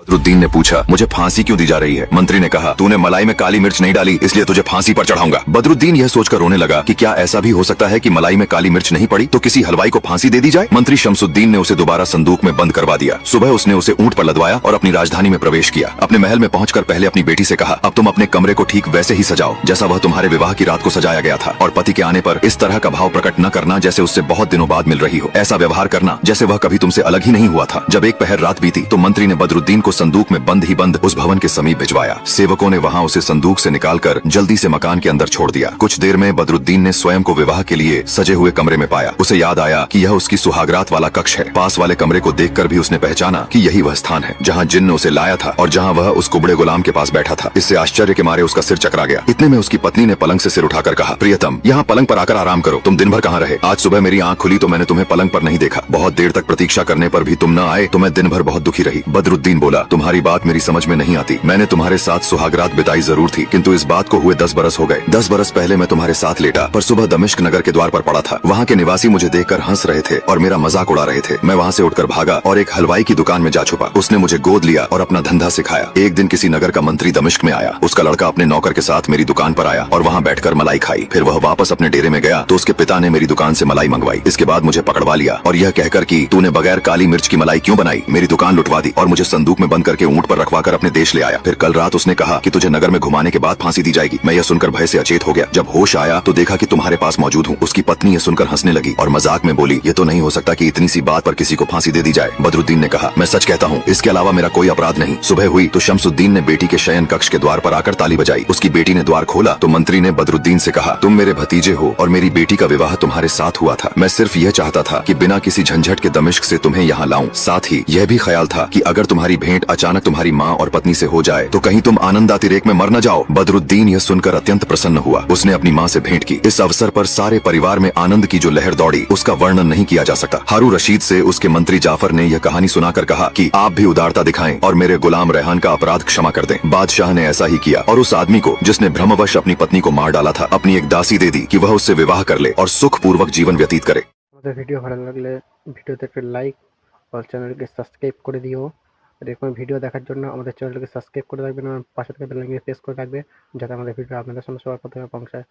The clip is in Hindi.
बदरुद्दीन ने पूछा, मुझे फांसी क्यों दी जा रही है? मंत्री ने कहा, तूने मलाई में काली मिर्च नहीं डाली, इसलिए तुझे फांसी पर चढ़ाऊंगा। बदरुद्दीन यह सोचकर रोने लगा कि क्या ऐसा भी हो सकता है कि मलाई में काली मिर्च नहीं पड़ी तो किसी हलवाई को फांसी दे दी जाए। मंत्री शमसुद्दीन ने उसे दोबारा संदूक में बंद करवा दिया। सुबह उसने उसे ऊंट पर लदवाया और अपनी राजधानी में प्रवेश किया। अपने महल में पहुंचकर पहले अपनी बेटी से कहा, अब तुम अपने कमरे को ठीक वैसे ही सजाओ जैसा वह तुम्हारे विवाह की रात को सजाया गया था, और पति के आने पर इस तरह का भाव प्रकट न करना जैसे उससे बहुत दिनों बाद मिल रही हो। ऐसा व्यवहार करना जैसे वह कभी तुमसे अलग ही नहीं हुआ था। जब एक पहर रात बीती तो मंत्री ने बदरुद्दीन को संदूक में बंद ही बंद उस भवन के समीप भिजवाया। सेवकों ने वहां उसे संदूक से निकालकर जल्दी से मकान के अंदर छोड़ दिया। कुछ देर में बदरुद्दीन ने स्वयं को विवाह के लिए सजे हुए कमरे में पाया। उसे याद आया कि यह उसकी सुहागरात वाला कक्ष है। पास वाले कमरे को देखकर भी उसने पहचाना कि यही वह स्थान है जहाँ जिन ने उसे लाया था और जहाँ वह उस कुबड़े गुलाम के पास बैठा था। इससे आश्चर्य के मारे उसका सिर चकरा गया। इतने में उसकी पत्नी ने पलंग से सिर उठाकर कहा, प्रियतम, यहाँ पलंग पर आकर आराम करो। तुम दिन भर कहाँ रहे? आज सुबह मेरी आँख खुली तो मैंने तुम्हें पलंग पर नहीं देखा। बहुत देर तक प्रतीक्षा करने पर भी तुम न आए तो मैं दिन भर बहुत दुखी रही। बदरुद्दीन बोला, तुम्हारी बात मेरी समझ में नहीं आती। मैंने तुम्हारे साथ सुहागरात बिताई जरूर थी, किंतु इस बात को हुए 10 बरस हो गए। 10 बरस पहले मैं तुम्हारे साथ लेटा, पर सुबह दमिश्क नगर के द्वार पर पड़ा था। वहाँ के निवासी मुझे देखकर हंस रहे थे और मेरा मजाक उड़ा रहे थे। मैं वहाँ से उठकर भागा और एक हलवाई की दुकान में जा छुपा। उसने मुझे गोद लिया और अपना धंधा सिखाया। एक दिन किसी नगर का मंत्री दमिश्क में आया। उसका लड़का अपने नौकर के साथ मेरी दुकान पर आया और वहाँ बैठकर मलाई खाई। फिर वह वापस अपने डेरे में गया तो उसके पिता ने मेरी दुकान से मलाई मंगवाई। इसके बाद मुझे पकड़वा लिया और यह कहकर कि तूने बगैर काली मिर्च की मलाई क्यों बनाई, मेरी दुकान लुटवा दी और मुझे संदूक में बंद करके ऊंट पर रखवाकर अपने देश ले आया। फिर कल रात उसने कहा कि तुझे नगर में घुमाने के बाद फांसी दी जाएगी। मैं यह सुनकर भय से अचेत हो गया। जब होश आया तो देखा कि तुम्हारे पास मौजूद हूँ। उसकी पत्नी यह सुनकर हंसने लगी और मजाक में बोली, ये तो नहीं हो सकता कि इतनी सी बात पर किसी को फांसी दे दी जाए। बदरुद्दीन ने कहा, मैं सच कहता हूँ, इसके अलावा मेरा कोई अपराध नहीं। सुबह हुई तो शमसुद्दीन ने बेटी के शयन कक्ष के द्वार पर आकर ताली बजाई। उसकी बेटी ने द्वार खोला तो मंत्री ने बदरुद्दीन से कहा, तुम मेरे भतीजे हो और मेरी बेटी का विवाह तुम्हारे साथ हुआ था। मैं सिर्फ यह चाहता था कि बिना किसी झंझट के दमिश्क से तुम्हें यहाँ लाऊं। साथ ही यह भी ख्याल था कि अगर तुम्हारी भेंट अचानक तुम्हारी माँ और पत्नी से हो जाए तो कहीं तुम आनंदातिरेक में मर न जाओ। बदरुद्दीन यह सुनकर अत्यंत प्रसन्न हुआ। उसने अपनी माँ से भेंट की। इस अवसर पर सारे परिवार में आनंद की जो लहर दौड़ी उसका वर्णन नहीं किया जा सकता। हारून रशीद से उसके मंत्री जाफर ने यह कहानी सुनाकर कहा कि आप भी उदारता दिखाएं और मेरे गुलाम रेहान का अपराध क्षमा कर दें। बादशाह ने ऐसा ही किया और उस आदमी को जिसने भ्रमवश अपनी पत्नी को मार डाला था अपनी एक दासी दे दी कि वह उससे विवाह कर ले और सुख पूर्वक जीवन व्यतीत करे। ভিডিও ভালো লাগলে ভিডিওতে একটা লাইক আর চ্যানেলকে সাবস্ক্রাইব করে দিও। আর এরকম ভিডিও দেখার জন্য আমাদের চ্যানেলকে সাবস্ক্রাইব করে রাখবেন আর পাশে থাকা বেল আইকনটি প্রেস করে রাখবে যাতে আমাদের ভিডিও আপনাদের সামনে সবার প্রথমে পৌঁছায়।